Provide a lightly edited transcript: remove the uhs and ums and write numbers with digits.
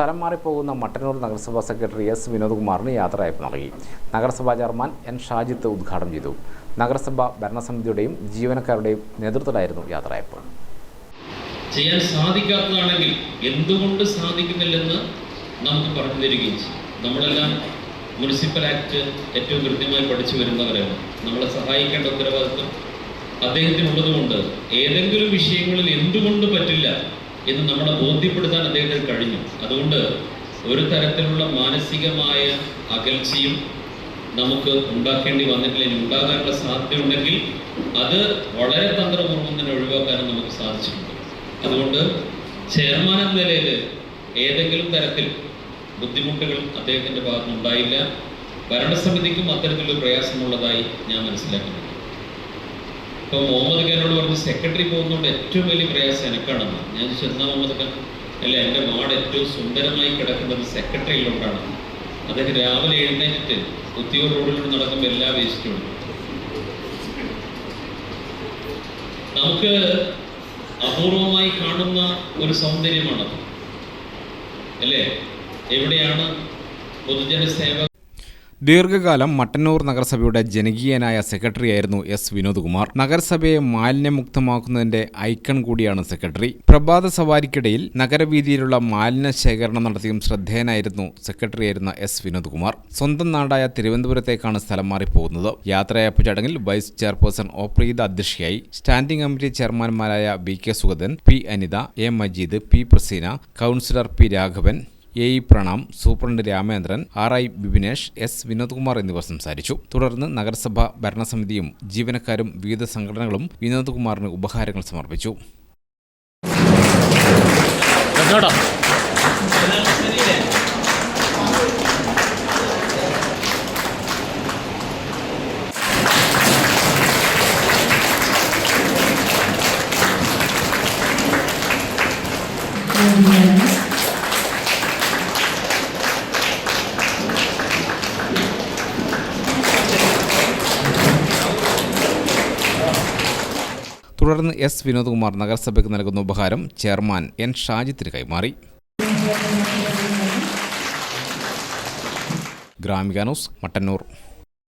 സ്ഥലം മാറിപ്പോകുന്ന മട്ടന്നൂർ നഗരസഭാ secretary S വിനോദ്കുമാറിന് യാത്രയയപ്പ് നൽകി. നഗരസഭാ ചെയർമാൻ എൻ ഷാജിത്ത് ഉദ്ഘാടനം ചെയ്തു. നഗരസഭാ ഭരണസമിതിയുടെയും ജീവനക്കാരുടെയും നേതൃത്വത്തിലായിരുന്നു യാത്രയയപ്പ്. ചെയ്യാൻ സാധിക്കാത്തതാണെങ്കിൽ എന്തുകൊണ്ട് സാധിക്കുന്നില്ലെന്ന് നമുക്ക് പറഞ്ഞു തരികയും ചെയ്യും. നമ്മളെല്ലാം മുനിസിപ്പൽ ആക്ട് ഏറ്റവും കൃത്യമായി പഠിച്ചു വരുന്നവരാണ്. നമ്മളെ സഹായിക്കേണ്ട ഉത്തരവാദിത്വം അദ്ദേഹത്തിനുള്ളതുകൊണ്ട് ഏതെങ്കിലും വിഷയങ്ങളിൽ എന്തുകൊണ്ട് പറ്റില്ല എന്ന് നമ്മളെ ബോധ്യപ്പെടുത്താൻ അദ്ദേഹത്തിന് കഴിഞ്ഞു. അതുകൊണ്ട് ഒരു തരത്തിലുള്ള മാനസികമായ അകൽച്ചയും നമുക്ക് ഉണ്ടാക്കേണ്ടി വന്നിട്ടില്ല. ഇനി ഉണ്ടാകാനുള്ള സാധ്യതയുണ്ടെങ്കിൽ അത് വളരെ തന്ത്രപൂർവ്വം തന്നെ ഒഴിവാക്കാനും നമുക്ക് സാധിച്ചിട്ടുണ്ട്. അതുകൊണ്ട് ചെയർമാൻ എന്ന നിലയിൽ ഏതെങ്കിലും തരത്തിൽ ബുദ്ധിമുട്ടുകൾ അദ്ദേഹത്തിൻ്റെ ഭാഗത്തുനിന്നുണ്ടായില്ല. ഭരണസമിതിക്കും അത്തരത്തിലൊരു പ്രയാസമുള്ളതായി ഞാൻ മനസ്സിലാക്കുന്നുണ്ട്. ഇപ്പോൾ മുഹമ്മദ് ഖാനോട് പറഞ്ഞ് സെക്രട്ടറി പോകുന്നതുകൊണ്ട് ഏറ്റവും വലിയ പ്രയാസം എനിക്കാണെന്ന് ഞാൻ ചെന്ന മുഹമ്മദ് ഖാൻ അല്ല, എൻ്റെ വാർഡ് ഏറ്റവും സുന്ദരമായി കിടക്കുന്നത് സെക്രട്ടറിയിലോട്ടാണ്. അദ്ദേഹം രാവിലെ എഴുന്നേറ്റിട്ട് കുത്തിയൂർ റോഡിലൂടെ നടക്കുമ്പോൾ എല്ലാ വേസ്റ്റും ഉണ്ട്. നമുക്ക് അപൂർവമായി കാണുന്ന ഒരു സൗന്ദര്യമാണത്, അല്ലേ? എവിടെയാണ് പൊതുജന സേവ? ദീർഘകാലം മട്ടന്നൂർ നഗരസഭയുടെ ജനകീയനായ സെക്രട്ടറിയായിരുന്നു എസ് വിനോദ്കുമാർ. നഗരസഭയെ മാലിന്യമുക്തമാക്കുന്നതിന്റെ ഐക്കൺ കൂടിയാണ് സെക്രട്ടറി. പ്രഭാത സവാരിക്കിടയിൽ നഗരവീതിയിലുള്ള മാലിന്യ ശേഖരണം നടത്തിയും ശ്രദ്ധേയനായിരുന്നു സെക്രട്ടറിയായിരുന്ന എസ് വിനോദ്കുമാർ. സ്വന്തം നാടായ തിരുവനന്തപുരത്തേക്കാണ് സ്ഥലം മാറിപ്പോകുന്നത്. യാത്രയയപ്പ് ചടങ്ങിൽ വൈസ് ചെയർപേഴ്സൺ ഒ പ്രീത അധ്യക്ഷയായി. സ്റ്റാൻഡിംഗ് കമ്മിറ്റി ചെയർമാൻമാരായ V K Sugathan, P Anitha, A Majeed, P Praseena, councillor P Raghavan, A E Pranam, superintendent Ramendran, R I Bibinesh, S Vinodkumar എന്നിവർ സംസാരിച്ചു. തുടർന്ന് നഗരസഭാ ഭരണസമിതിയും ജീവനക്കാരും വിവിധ സംഘടനകളും വിനോദ്കുമാറിന് ഉപഹാരങ്ങൾ സമർപ്പിച്ചു. തുടർന്ന് എസ് വിനോദ്കുമാർ നഗരസഭയ്ക്ക് നൽകുന്ന ഉപഹാരം ചെയർമാൻ എൻ ഷാജിത്തിന് കൈമാറി. ഗ്രാമിക ന്യൂസ്, മട്ടന്നൂർ.